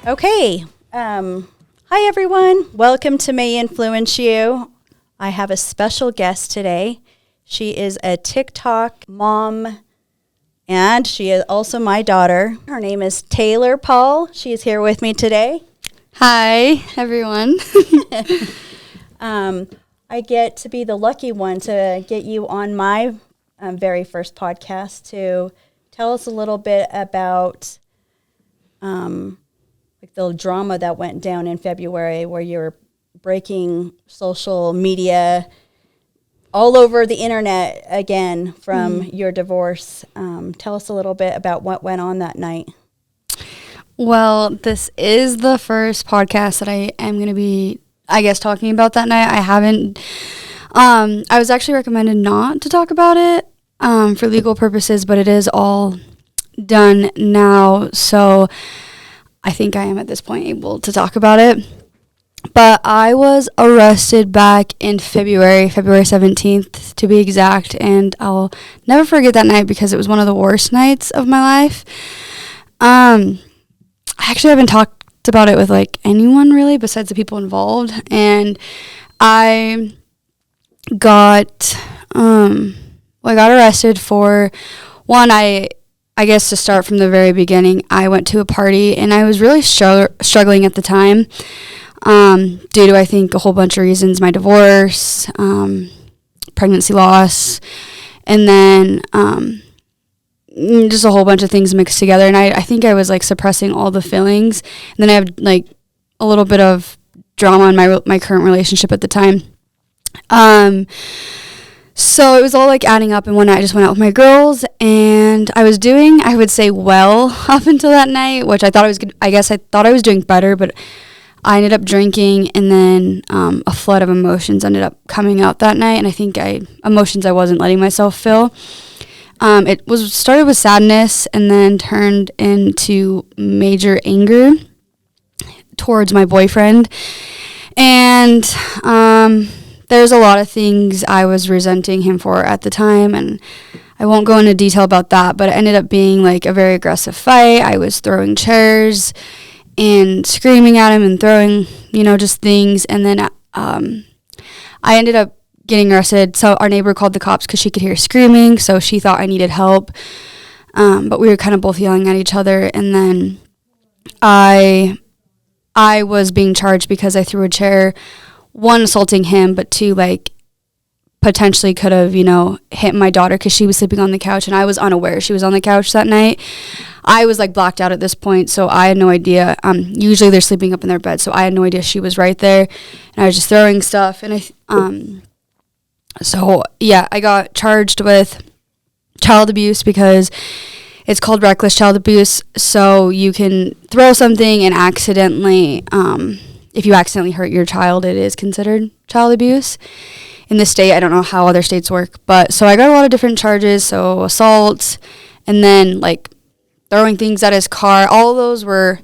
Okay. Hi, everyone. Welcome to May Influence You. I have a special guest today. She is a TikTok mom, and she is also my daughter. Her name is Taylor Paul. She is here with me today. Hi, everyone. I get to be the lucky one to get you on my very first podcast to tell us a little bit about like the drama that went down in February where you're breaking social media all over the internet again from your divorce. Tell us a little bit about what went on that night. Well, this is the first podcast that I am going to be, I guess, talking about that night. I haven't, I was actually recommended not to talk about it for legal purposes, but it is all done now. So I think I am at this point able to talk about it. But I was arrested back in February 17th to be exact, and I'll never forget that night because it was one of the worst nights of my life. I actually haven't talked about it with like anyone really besides the people involved, and I got arrested for one. I guess to start from the very beginning, I went to a party and I was really struggling at the time due to, I think, a whole bunch of reasons: my divorce, pregnancy loss, and then just a whole bunch of things mixed together. And I think I was like suppressing all the feelings. And then I have like a little bit of drama in my current relationship at the time. So it was all like adding up, and one night I just went out with my girls, and I was doing, I would say, well up until that night, which I thought I was good. I guess I thought I was doing better, but I ended up drinking, and then a flood of emotions ended up coming out that night, and I think emotions I wasn't letting myself feel. It started with sadness and then turned into major anger towards my boyfriend, and there's a lot of things I was resenting him for at the time, and I won't go into detail about that, but it ended up being like a very aggressive fight. I was throwing chairs and screaming at him and throwing, just things, and then I ended up getting arrested. So our neighbor called the cops because she could hear screaming, so she thought I needed help, but we were kind of both yelling at each other, and then I was being charged because I threw a chair, one, assaulting him, but two, like, potentially could have, hit my daughter because she was sleeping on the couch, and I was unaware she was on the couch that night. I was, like, blacked out at this point, so I had no idea. Usually they're sleeping up in their bed, so I had no idea she was right there, and I was just throwing stuff, and I got charged with child abuse because it's called reckless child abuse, so you can throw something and accidentally, if you accidentally hurt your child, it is considered child abuse. In this state, I don't know how other states work, but so I got a lot of different charges, so assault, and then, like, throwing things at his car. All of those were,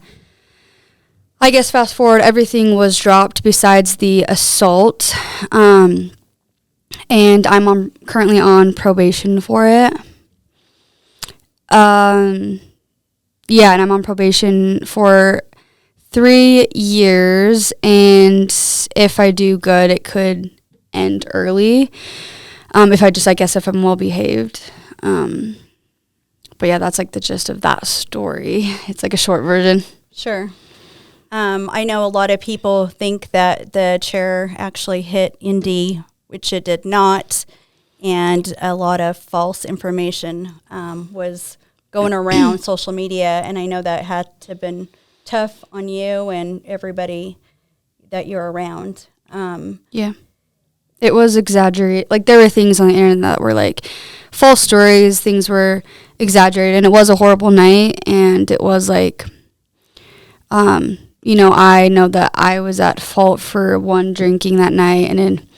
I guess, fast forward, everything was dropped besides the assault, and I'm currently on probation for it. And I'm on probation for 3 years, and if I do good, it could end early. If I'm well behaved. But yeah, that's like the gist of that story. It's like a short version. Sure. I know a lot of people think that the chair actually hit Indy, which it did not, and a lot of false information was going around social media, and I know that had to have been tough on you and everybody that you're around. Yeah. It was exaggerated. Like, there were things on the internet that were like false stories, things were exaggerated, and it was a horrible night, and it was like, I know that I was at fault for one, drinking that night, and then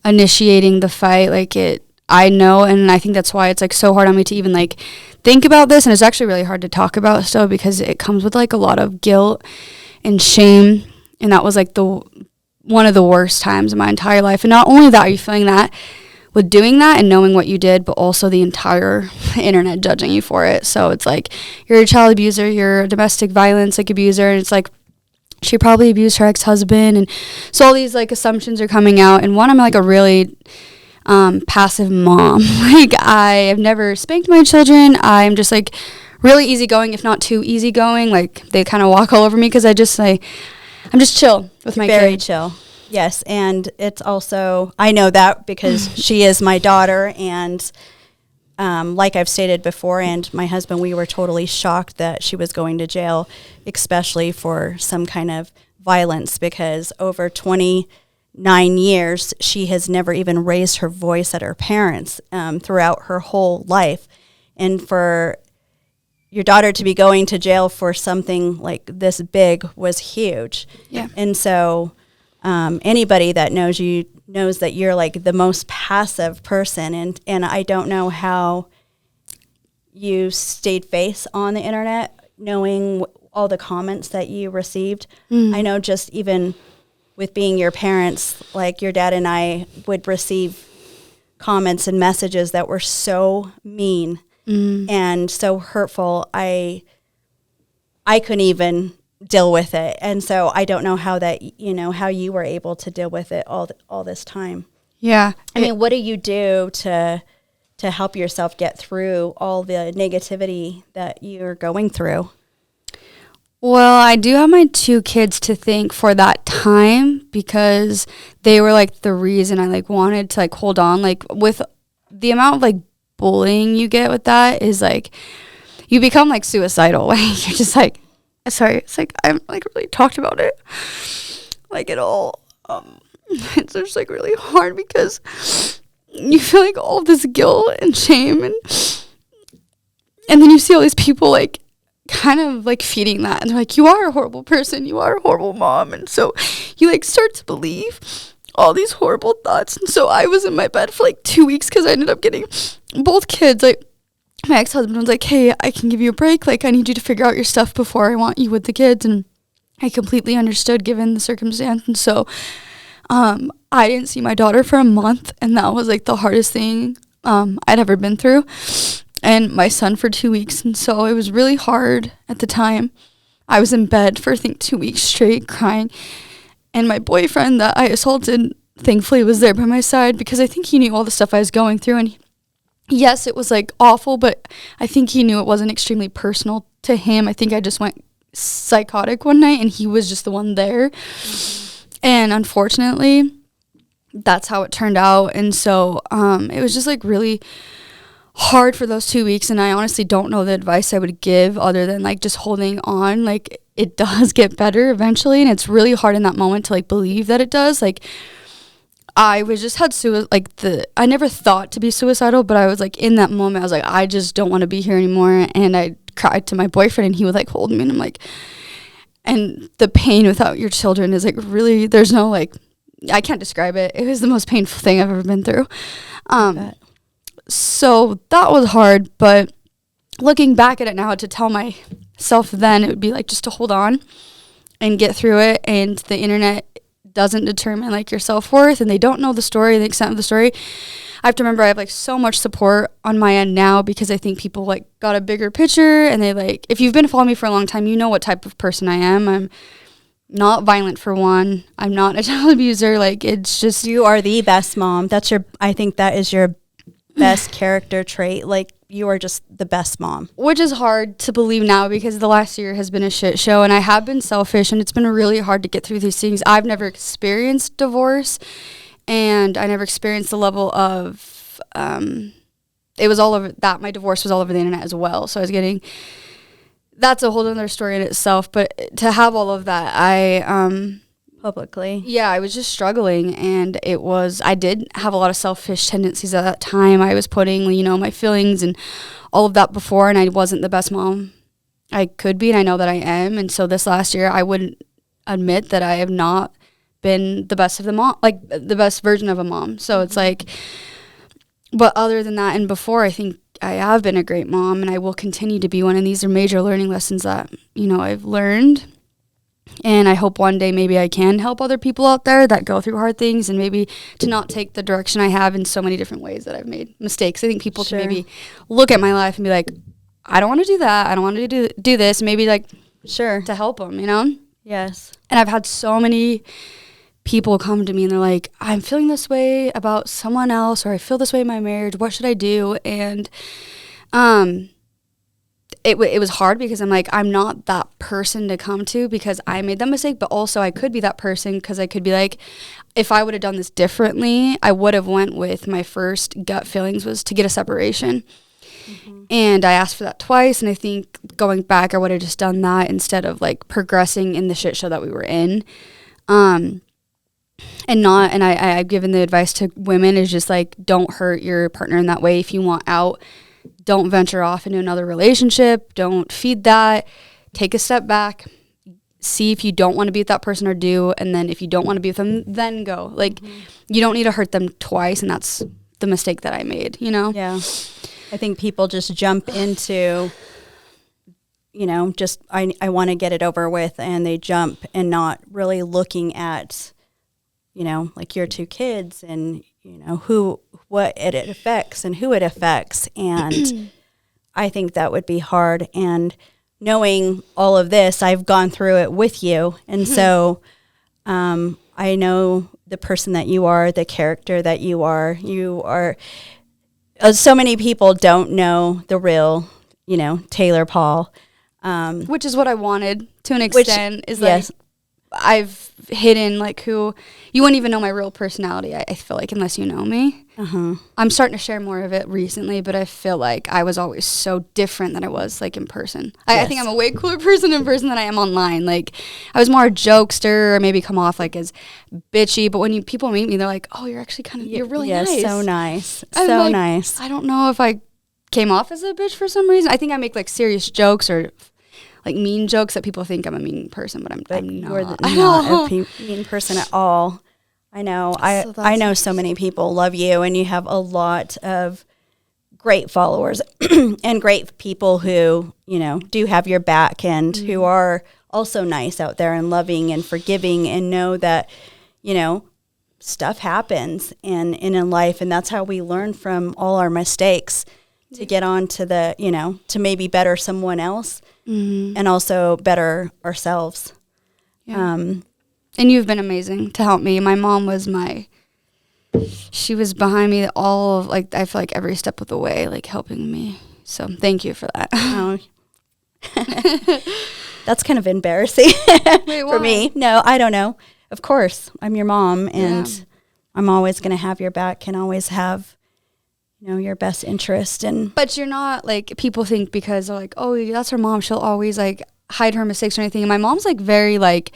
initiating the fight. I know, and I think that's why it's like so hard on me to even like think about this, and it's actually really hard to talk about still because it comes with like a lot of guilt and shame, and that was like one of the worst times in my entire life. And not only that, are you feeling that with doing that and knowing what you did, but also the entire internet judging you for it. So it's like, you're a child abuser, you're a domestic violence like abuser, and it's like she probably abused her ex-husband. And so all these like assumptions are coming out. And one, I'm like a really passive mom. Like I have never spanked my children. I'm just like really easygoing, if not too easygoing. Like they kind of walk all over me because I'm just chill with my Very kids. chill. Yes, and it's also, I know that because she is my daughter, and like I've stated before, and my husband, we were totally shocked that she was going to jail, especially for some kind of violence, because over 29 years, she has never even raised her voice at her parents throughout her whole life. And for your daughter to be going to jail for something like this big was huge. Yeah. And so anybody that knows you knows that you're like the most passive person. And I don't know how you stayed face on the internet, knowing all the comments that you received. I know just even with being your parents, like your dad and I would receive comments and messages that were so mean and so hurtful. I couldn't even deal with it. And so I don't know how that, how you were able to deal with it all this time. Yeah. I mean, what do you do to help yourself get through all the negativity that you're going through? Well, I do have my 2 kids to thank for that time, because they were like the reason I like wanted to like hold on. Like with the amount of like bullying you get with that is like you become like suicidal. Like you're just like, sorry, it's like I haven't like really talked about it like at all. It's just like really hard because you feel like all this guilt and shame, and then you see all these people like kind of like feeding that, and they're like, you are a horrible person, you are a horrible mom, and so you like start to believe all these horrible thoughts. And so I was in my bed for like 2 weeks because I ended up getting both kids. Like my ex-husband was like, hey, I can give you a break, like I need you to figure out your stuff before I want you with the kids. And I completely understood given the circumstance. And so I didn't see my daughter for a month, and that was like the hardest thing I'd ever been through. And my son for 2 weeks. And so it was really hard at the time. I was in bed for I think 2 weeks straight crying. And my boyfriend that I assaulted thankfully was there by my side, because I think he knew all the stuff I was going through. And yes, it was like awful, but I think he knew it wasn't extremely personal to him. I think I just went psychotic one night, and he was just the one there. And unfortunately, that's how it turned out. And so it was just like really hard for those 2 weeks. And I honestly don't know the advice I would give other than like just holding on. Like it does get better eventually, and it's really hard in that moment to like believe that it does. Like I was just had I never thought to be suicidal, but I was like in that moment I was like, I just don't want to be here anymore. And I cried to my boyfriend, and he would like hold me, and I'm like, and the pain without your children is like really, there's no like, I can't describe it. It was the most painful thing I've ever been through. So that was hard, but looking back at it now, to tell myself then, it would be like just to hold on and get through it. And the internet doesn't determine like your self-worth, and they don't know the story, the extent of the story. I have to remember I have like so much support on my end now, because I think people like got a bigger picture, and they like, if you've been following me for a long time, you know what type of person I am. I'm not violent for one. I'm not a child abuser. Like it's just, you are the best mom. I think that is your best character trait. Like you are just the best mom, which is hard to believe now, because the last year has been a shit show, and I have been selfish, and it's been really hard to get through these things. I've never experienced divorce, and I never experienced the level of it was all over that. My divorce was all over the internet as well, so I was getting, that's a whole other story in itself. But to have all of that, I publicly, yeah, I was just struggling, and I did have a lot of selfish tendencies at that time. I was putting, my feelings and all of that before, and I wasn't the best mom I could be, and I know that I am. And so this last year, I wouldn't admit that I have not been the best of the mom, like the best version of a mom. So it's like, but other than that, and before, I think I have been a great mom, and I will continue to be one. And these are major learning lessons that, I've learned. And I hope one day maybe I can help other people out there that go through hard things, and maybe to not take the direction I have in so many different ways that I've made mistakes. I think people Sure. should maybe look at my life and be like, I don't want to do that. I don't want to do this. Maybe like, sure, to help them, Yes. And I've had so many people come to me and they're like, I'm feeling this way about someone else, or I feel this way in my marriage. What should I do? And it was hard because I'm like, I'm not that person to come to because I made that mistake, but also I could be that person because I could be like, if I would have done this differently, I would have went with my first gut feelings was to get a separation. Mm-hmm. And I asked for that twice, and I think going back, I would have just done that instead of like progressing in the shit show that we were in. I've given the advice to women is just like, don't hurt your partner in that way. If you want out, don't venture off into another relationship. Don't feed that. Take a step back. See if you don't want to be with that person or do. And then if you don't want to be with them, then go. Like, you don't need to hurt them twice. And that's the mistake that I made, you know? Yeah. I think people just jump into, you know, just I want to get it over with. And they jump and not really looking at, you know, like your two kids and, you know, what it affects and who it affects. And I think that would be hard. And knowing all of this, I've gone through it with you. And so I know the person that you are, the character that you are. So many people don't know the real, you know, Taylor Paul. Which is what I wanted to an extent. Yes. Like, I've hidden like who you wouldn't even know my real personality. I feel like unless you know me. I'm starting to share more of it recently, but I feel like I was always so different than I was like in person. Yes. I think I'm a way cooler person in person than I am online. Like I was more a jokester or maybe come off like as bitchy, but when people meet me, they're like, "Oh, you're actually you're really nice." So nice, nice. I don't know if I came off as a bitch for some reason. I think I make like serious jokes or like mean jokes that people think I'm a mean person, but I'm not. You're not a mean person at all. I know. I know so many people love you, and you have a lot of great followers and great people who, you know, do have your back and who are also nice out there and loving and forgiving and know that, you know, stuff happens in life, and that's how we learn from all our mistakes to get on to the, you know, to maybe better someone else. And also better ourselves. Yeah. And you've been amazing to help me. My mom was she was behind me all of, like, I feel like every step of the way, like, helping me. So thank you for that. Oh. That's kind of embarrassing for me. No, I don't know. Of course, I'm your mom, and I'm always going to have your back and always have, you know, your best interest. But you're not like, people think because they're like, oh, that's her mom, she'll always like hide her mistakes or anything. And my mom's like very like,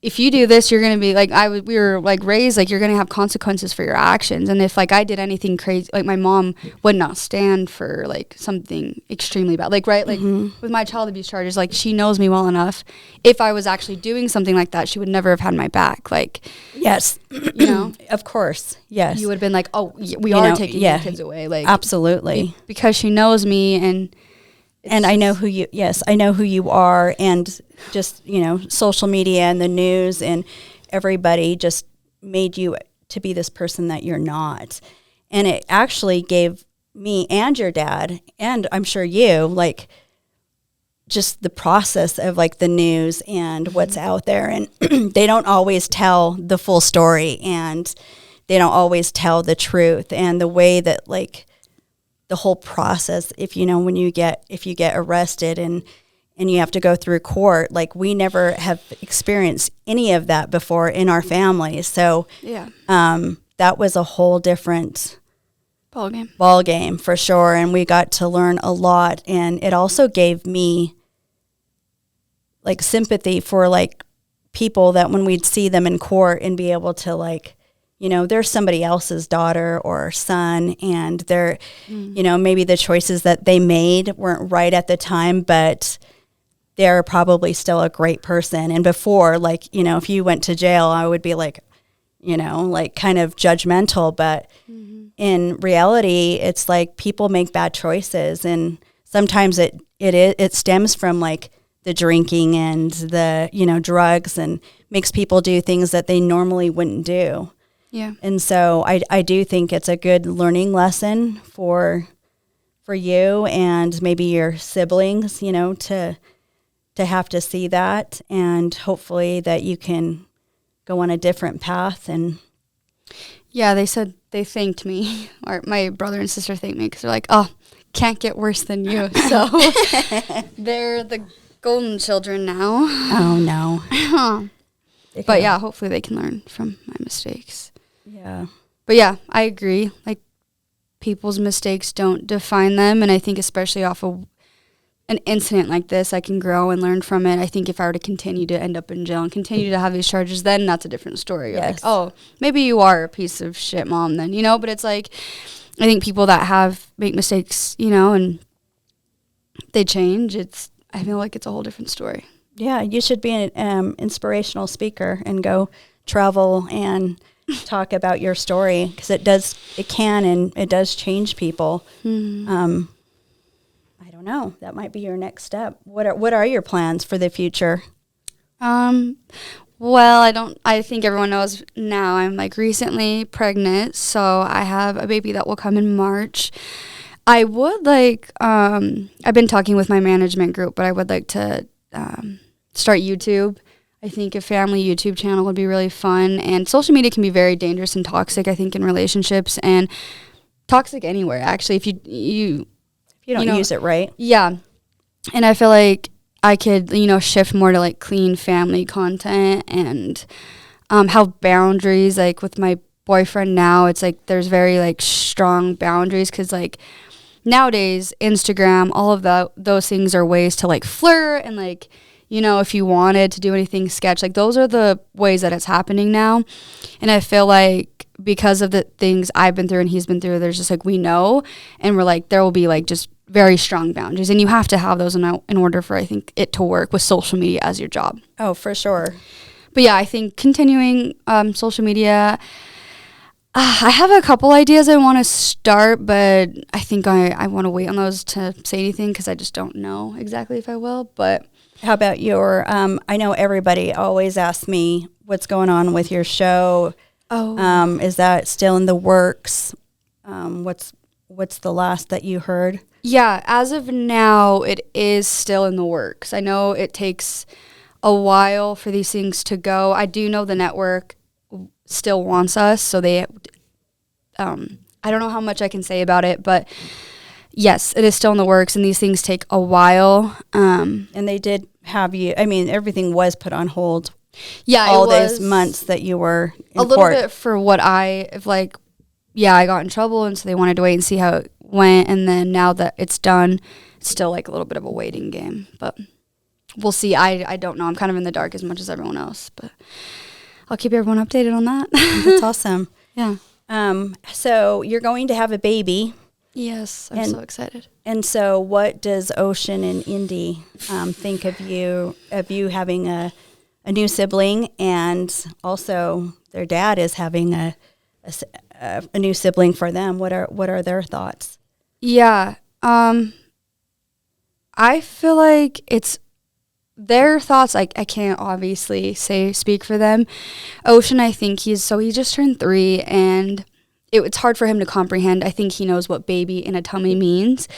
if you do this, you're going to be like, we were like raised, like you're going to have consequences for your actions. And if like I did anything crazy, like my mom would not stand for like something extremely bad. Like, right. Like with my child abuse charges, like she knows me well enough. If I was actually doing something like that, she would never have had my back. Like, yes, you know, of course. Yes. You would have been like, oh, we are taking your kids away. Like, absolutely. Because she knows me and I know who you are, and just, you know, social media and the news and everybody just made you to be this person that you're not. And it actually gave me and your dad, and I'm sure you, like, just the process of like the news and what's out there. And they don't always tell the full story, and they don't always tell the truth, and the way that like the whole process, if you get arrested and you have to go through court, like we never have experienced any of that before in our family. So that was a whole different ball game for sure. And we got to learn a lot. And it also gave me like sympathy for like people that when we'd see them in court and be able to like, you know, they're somebody else's daughter or son, and they're, you know, maybe the choices that they made weren't right at the time, but they're probably still a great person. And before, like, you know, if you went to jail, I would be like, you know, like kind of judgmental. But in reality, it's like people make bad choices. And sometimes it stems from like the drinking and the, you know, drugs, and makes people do things that they normally wouldn't do. Yeah. And so I do think it's a good learning lesson for you and maybe your siblings, you know, to to have to see that, and hopefully that you can go on a different path. And yeah, they said they thanked me, or my brother and sister thanked me, because they're like, oh, can't get worse than you. So they're the golden children now. Oh, no. But yeah, hopefully they can learn from my mistakes. Yeah. But yeah, I agree. Like, people's mistakes don't define them. And I think especially off of an incident like this, I can grow and learn from it. I think if I were to continue to end up in jail and continue to have these charges, then that's a different story. You're like, oh, maybe you are a piece of shit mom then, but it's like, I think people that make mistakes, and they change, I feel like it's a whole different story. Yeah, you should be an inspirational speaker and go travel and talk about your story, because it does change people. I don't know. That might be your next step. What are your plans for the future? Well, I think everyone knows now I'm like recently pregnant, so I have a baby that will come in March. I would like, I've been talking with my management group, but I would like to start YouTube. I think a family YouTube channel would be really fun, and social media can be very dangerous and toxic, I think, in relationships, and toxic anywhere, actually, if you don't use it right. Yeah. And I feel like I could, shift more to like clean family content and have boundaries. Like with my boyfriend now, it's like there's very like strong boundaries, because like nowadays Instagram, all of those things are ways to like flirt, and like, if you wanted to do anything sketch, like those are the ways that it's happening now. And I feel like because of the things I've been through and he's been through, there's just like, we know, and we're like, there will be like just very strong boundaries, and you have to have those in order for, I think, it to work with social media as your job. Oh, for sure. But yeah, I think continuing social media, I have a couple ideas I want to start, but I think I want to wait on those to say anything, because I just don't know exactly if I will. But how about your, I know everybody always asks me what's going on with your show. Oh. Is that still in the works? What's the last that you heard? Yeah, as of now, it is still in the works. I know it takes a while for these things to go. I do know the network still wants us, so they, I don't know how much I can say about it, but yes, it is still in the works, and these things take a while. And they did have you, everything was put on hold. Yeah, all those months that you were in a little bit for what I got in trouble, and so they wanted to wait and see how it went, and then now that it's done, it's still like a little bit of a waiting game, but we'll see. I don't know. I'm kind of in the dark as much as everyone else, but I'll keep everyone updated on that. That's awesome. Yeah. So you're going to have a baby. Yes, I'm so excited. And so what does Ocean and Indy think of you having a new sibling, and also their dad is having a new sibling for them? What are their thoughts? Yeah. I feel like it's their thoughts. I can't obviously speak for them. Ocean, I think he just turned 3, and it's hard for him to comprehend. I think he knows what baby in a tummy means,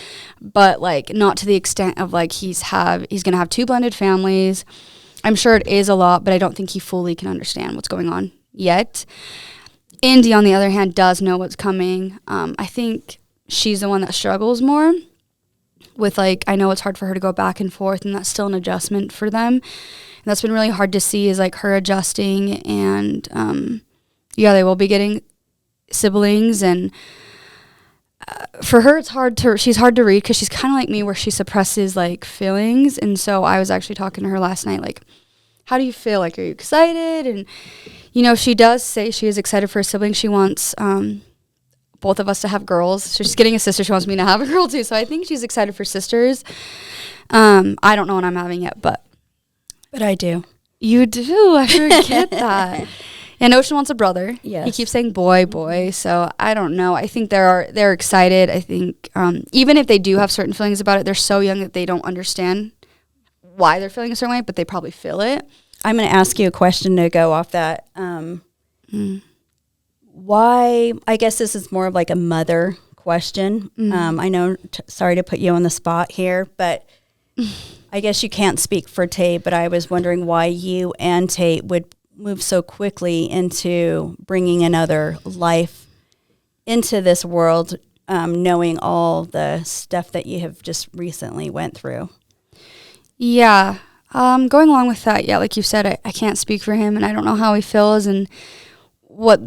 but like not to the extent of like he's going to have 2 blended families. I'm sure it is a lot, but I don't think he fully can understand what's going on yet. Indy, on the other hand, does know what's coming. I think she's the one that struggles more with, like, I know it's hard for her to go back and forth, and that's still an adjustment for them. And that's been really hard to see, is like her adjusting, and they will be getting siblings, and for her she's hard to read, because she's kind of like me, where she suppresses like feelings. And so I was actually talking to her last night, like, how do you feel? Like, are you excited? And she does say she is excited for a sibling. She wants both of us to have girls. So she's getting a sister. She wants me to have a girl too. So I think she's excited for sisters. I don't know what I'm having yet, but I do. You do? I forget that. And Ocean wants a brother. Yes. He keeps saying boy. So I don't know. I think they're excited. I think even if they do have certain feelings about it, they're so young that they don't understand why they're feeling a certain way, but they probably feel it. I'm going to ask you a question to go off that. Why, I guess this is more of like a mother question. I know, sorry to put you on the spot here, but I guess you can't speak for Tate, but I was wondering why you and Tate would move so quickly into bringing another life into this world, knowing all the stuff that you have just recently went through. Yeah. Going along with that, yeah, like you said, I can't speak for him, and I don't know how he feels and what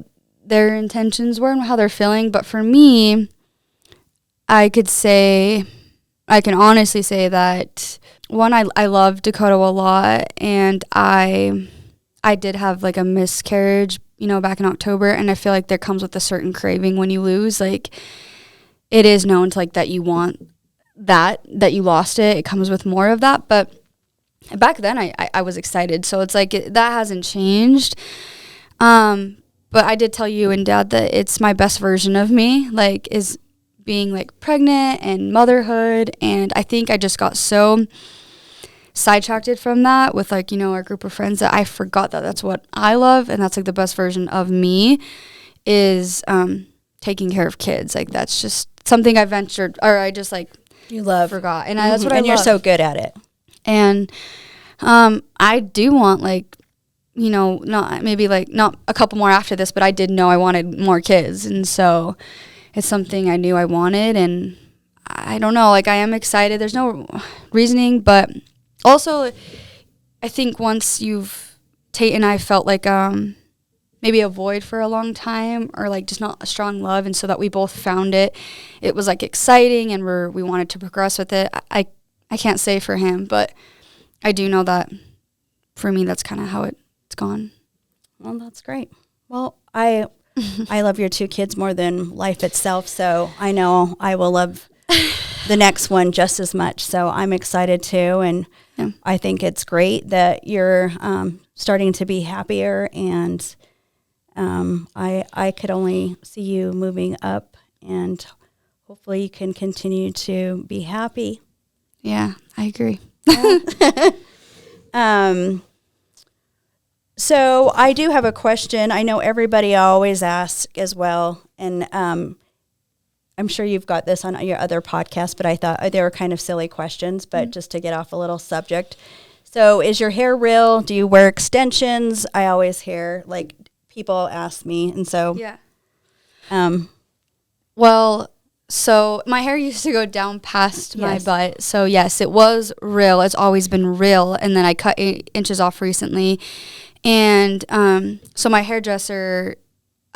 their intentions were and how they're feeling. But for me, I can honestly say that, one, I love Dakota a lot, and I did have like a miscarriage, back in October, and I feel like there comes with a certain craving when you lose. Like, it is known to like that you want that you lost it. It comes with more of that. But back then I was excited. So it's like that hasn't changed. But I did tell you and Dad that it's my best version of me, like, is being like pregnant and motherhood. And I think I just got so sidetracked from that with like, our group of friends, that I forgot that that's what I love. And that's like the best version of me is taking care of kids. Like, that's just something I just like you love, forgot. And that's what I love. And you're so good at it. And I do want like, not a couple more after this, but I did know I wanted more kids. And so it's something I knew I wanted. And I don't know, like, I am excited. There's no reasoning, but also I think once Tate and I felt like maybe a void for a long time, or like just not a strong love, and so that we both found it was like exciting, and we wanted to progress with it. I can't say for him, but I do know that for me that's kind of how it's gone. Well, that's great. Well, I love your two kids more than life itself, so I know I will love the next one just as much. So I'm excited too, and yeah. I think it's great that you're starting to be happier, and I could only see you moving up, and hopefully you can continue to be happy. Yeah, I agree. So I do have a question. I know everybody always asks as well, and I'm sure you've got this on your other podcast, but I thought they were kind of silly questions, but just to get off a little subject. So is your hair real? Do you wear extensions? I always hear, like, people ask me, and so. Yeah. Well, so my hair used to go down past my butt. So yes, it was real. It's always been real. And then I cut 8 inches off recently. And so my hairdresser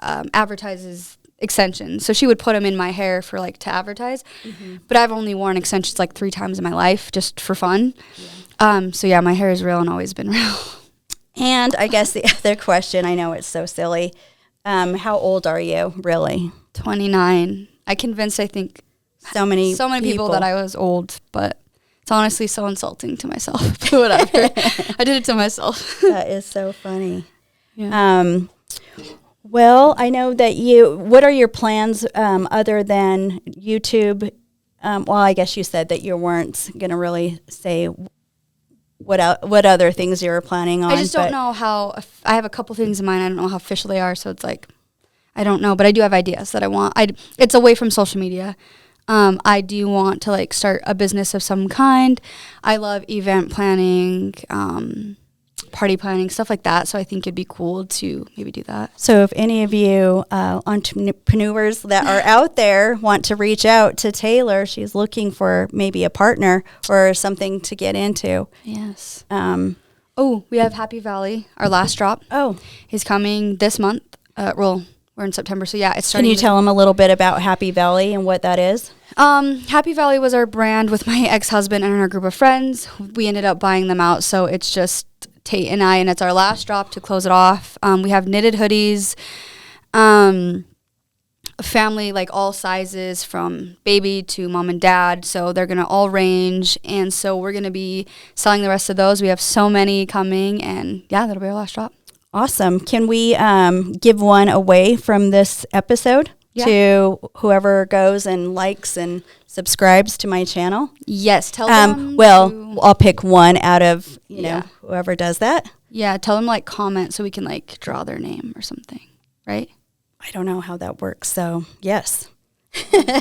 advertises extensions. So she would put them in my hair for like to advertise. Mm-hmm. But I've only worn extensions like 3 times in my life just for fun. Yeah. So yeah, my hair is real and always been real. And I guess the other question, I know it's so silly. How old are you, really? 29. I convinced, I think, so many people that I was old, but it's honestly so insulting to myself. Whatever. I did it to myself. That is so funny. Yeah. Well, I know that what are your plans other than YouTube? Well, I guess you said that you weren't going to really say what other things you were planning on. I just don't know how. I have a couple things in mind. I don't know how official they are, so it's like, I don't know, but I do have ideas that I want. It's away from social media. I do want to like start a business of some kind. I love event planning, party planning, stuff like that. So I think it'd be cool to maybe do that. So if any of you entrepreneurs that are out there want to reach out to Taylor, she's looking for maybe a partner or something to get into. Yes. We have Happy Valley, our last drop. Oh, is coming this month. We're in September, so yeah, it's starting. Can you tell them a little bit about Happy Valley and what that is? Happy Valley was our brand with my ex-husband and our group of friends. We ended up buying them out, so it's just Tate and I, and it's our last drop to close it off. We have knitted hoodies, family, like all sizes from baby to mom and dad, so they're going to all range, and so we're going to be selling the rest of those. We have so many coming, and yeah, that'll be our last drop. Awesome. Can we give one away from this episode to whoever goes and likes and subscribes to my channel? Yes. Tell them. I'll pick one out of, whoever does that. Yeah. Tell them like comment so we can like draw their name or something. Right? I don't know how that works. So yes.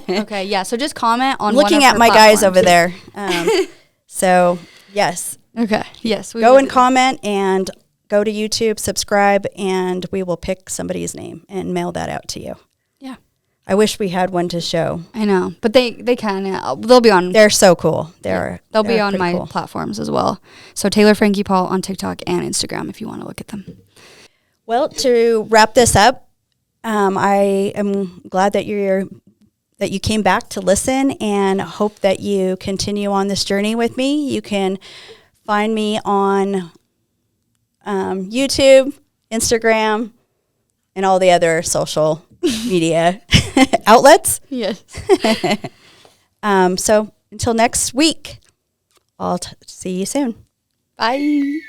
Okay. Yeah. So just comment on looking one of at my platforms. guys over there. So, yes. Okay. Yes. Go and comment and go to YouTube, subscribe, and we will pick somebody's name and mail that out to you. Yeah. I wish we had one to show. I know, but they can. They'll be on. They're so cool. They'll be on my platforms as well. So Taylor Frankie Paul on TikTok and Instagram if you want to look at them. Well, to wrap this up, I am glad that you came back to listen, and hope that you continue on this journey with me. You can find me on YouTube, Instagram, and all the other social media outlets. Yes. So until next week, I'll see you soon. Bye.